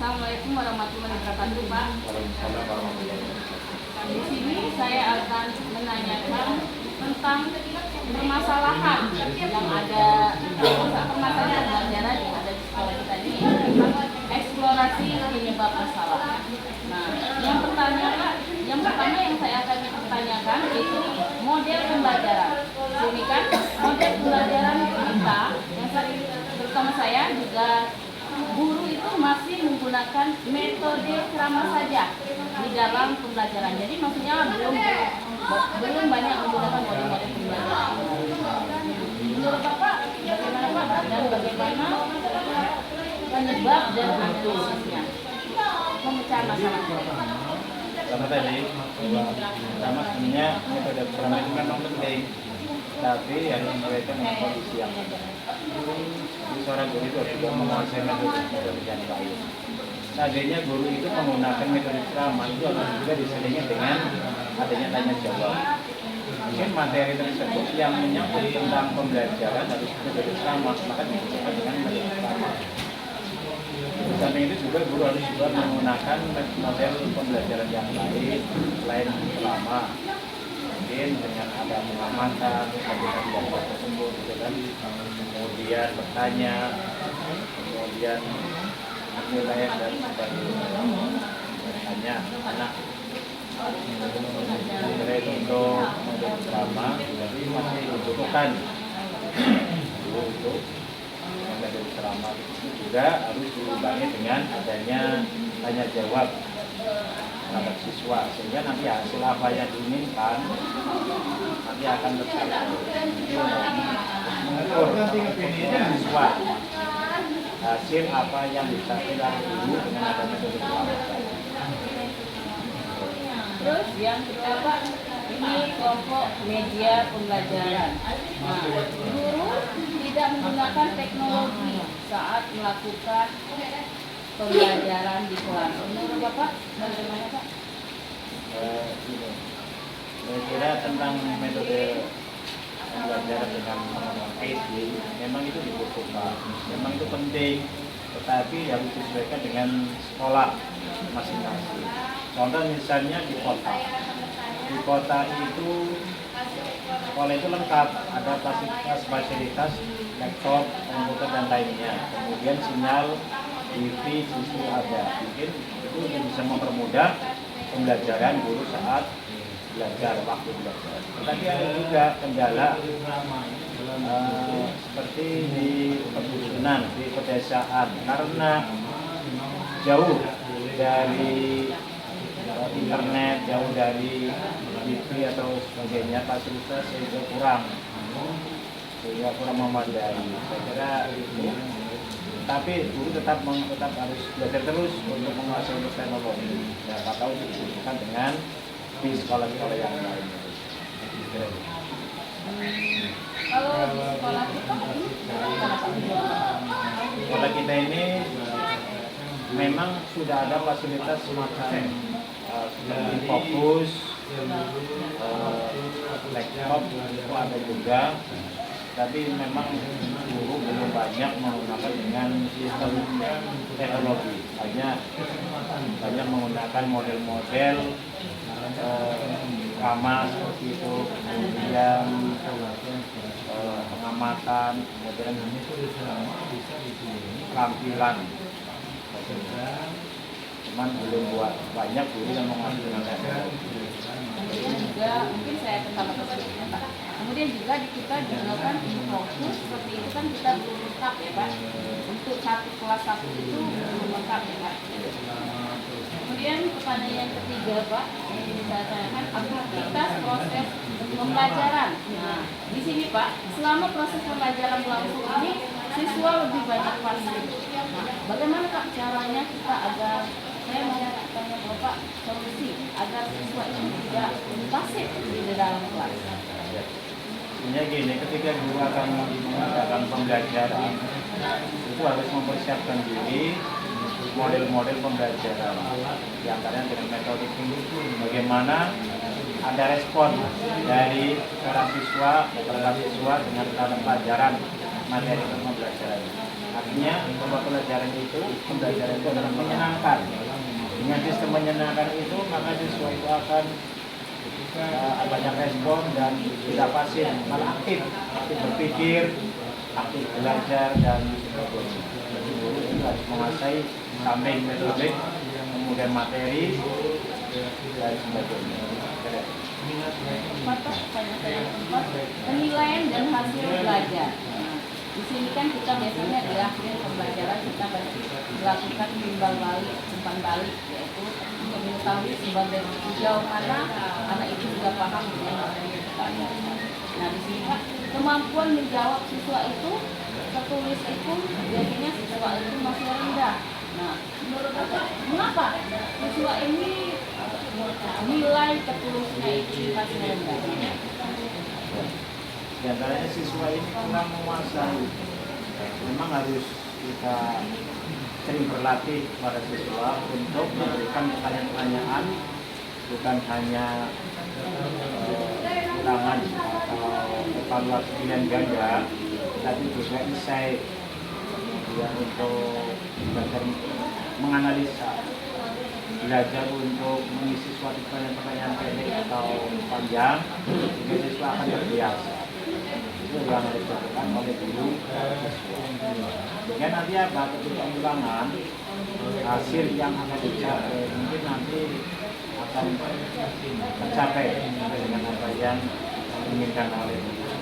Assalamualaikum warahmatullahi wabarakatuh, Pak. Waalaikumsalam warahmatullahi wabarakatuh. Di sini saya akan menanyakan tentang permasalahan yang ada, permasalahan pelajaran yang ada di sekolah kita ini, eksplorasi penyebab masalah. Nah, yang pertama yang saya akan pertanyakan itu model pembelajaran. Ini kan model pembelajaran kita yang sering, terutama saya juga guru itu masih menggunakan metode ceramah saja di dalam pembelajaran. Jadi maksudnya belum banyak menggunakan model-model pembelajaran. Menurut Bapak bagaimana Pak, dan bagaimana penyebab dan antisipasinya pemecahan masalah? Pertama tadi, pertama sebenarnya metode ceramah itu memang penting, tapi yang berkaitan dengan kondisi yang ada. Jadi seorang guru itu juga menguasai metode yang baik. Seandainya guru itu menggunakan metode ceramah itu harus juga diselingi dengan adanya tanya jawab. Mungkin materi tersebut yang menyangkut tentang pembelajaran harus metode ceramah, maka disebut dengan metode ceramah. Samping itu juga guru harus juga menggunakan model pembelajaran yang lain selain ceramah. Mungkin dengan ada pengamatan tentang jawab tersebut, gitu kan. Kemudian bertanya, kemudian penilaian dan sebagainya. Bertanya anak. Sebenarnya untuk model ceramah jadi masih dibutuhkan guru itu. Metode ceramah itu juga harus diimbangi dengan adanya tanya jawab terhadap siswa, sehingga nanti hasil apa yang diinginkan nanti akan tercapai. Mengukur siswa hasil apa yang dicapai oleh guru dengan adanya metode ceramah. Terus yang kedua Pak, ini kelompok media pembelajaran. Nah, guru tidak menggunakan teknologi saat melakukan pembelajaran di kelas. Menurut Bapak bagaimana Pak? Saya kira tentang metode pembelajaran dengan menggunakan PD memang itu dibutuhkan, memang itu penting, tetapi harus disesuaikan dengan sekolah masing-masing. Contoh misalnya di kota itu sekolah itu lengkap, ada fasilitas laptop, komputer dan lainnya. Kemudian sinyal wifi itu ada, mungkin itu bisa mempermudah pembelajaran guru saat belajar, waktu belajar. Tetapi ada juga kendala seperti di perdusunan, di pedesaan, karena jauh dari internet, jauh dari wifi atau sebagainya, fasilitas sehingga kurang memadai. Saya kira itu. Tapi guru tetap harus belajar terus untuk menguasai teknologi. Siapa tahu dibutuhkan dengan di sekolah-sekolah yang lain. Kalau di sekolah kita ini Sekolah kita ini memang sudah ada fasilitas semacam seperti fokus, laptop itu ada juga, tapi memang guru belum banyak menggunakan dengan sistem teknologi, banyak menggunakan model-model ramah seperti itu, kemudian pengamatan, kemudian tampilan. Cuman belum buat banyak guru yang menggunakan teknologi. kemudian juga mungkin saya tambah kesulitan Pak. Kemudian juga di kita juga kan fokus seperti itu kan kita belum lengkap ya Pak. Untuk kelas 1 itu belum lengkap ya Pak. Kemudian pertanyaan yang ketiga Pak, ini saya tanyakan aktivitas proses pembelajaran. Nah, di sini Pak, selama proses pembelajaran berlangsung ini siswa lebih banyak pasif. Nah, bagaimana Pak caranya kita agar saya mau tanya Bapak solusi agar siswa ini tidak pasif di dalam kelas? Sebenarnya gini, ketika guru akan mengadakan pembelajaran itu harus mempersiapkan diri model-model pembelajaran, diantaranya dengan metode bagaimana ada respon dari para siswa dengan terhadap pelajaran materi pembelajaran. Artinya bahwa pembelajaran itu adalah menyenangkan. Dengan sistem menyenangkan itu maka siswa itu akan banyak respon dan tidak pasif, malah aktif berpikir, aktif belajar dan sebagainya. Jadi guru itu harus menguasai samping metode, kemudian materi dan sebagainya. Penilaian dan hasil belajar. Nah, di sini kan kita biasanya di akhir pembelajaran kita melakukan timbal balik, umpan balik, yaitu untuk mengetahui sebagai sejauh mana anak itu sudah paham dengan materi yang kita ajarkan. Nah, di sini Pak, kemampuan menjawab siswa itu, tertulis itu biasanya siswa itu masih rendah. Nah, menurut Bapak, mengapa siswa ini nilai tertulisnya itu masih rendah? Di antaranya siswa ini kurang menguasai. Memang harus kita sering berlatih pada siswa untuk memberikan pertanyaan-pertanyaan, bukan hanya ulangan atau evaluasi pilihan ganda, tapi juga esai ya, untuk belajar menganalisa, belajar untuk mengisi suatu pertanyaan pendek atau panjang, sehingga siswa akan terbiasa. Itu yang harus dilakukan oleh guru siswa. Sehingga nanti apa, ketika ulangan hasil yang akan dicapai mungkin nanti akan tercapai dengan apa yang diinginkan oleh guru.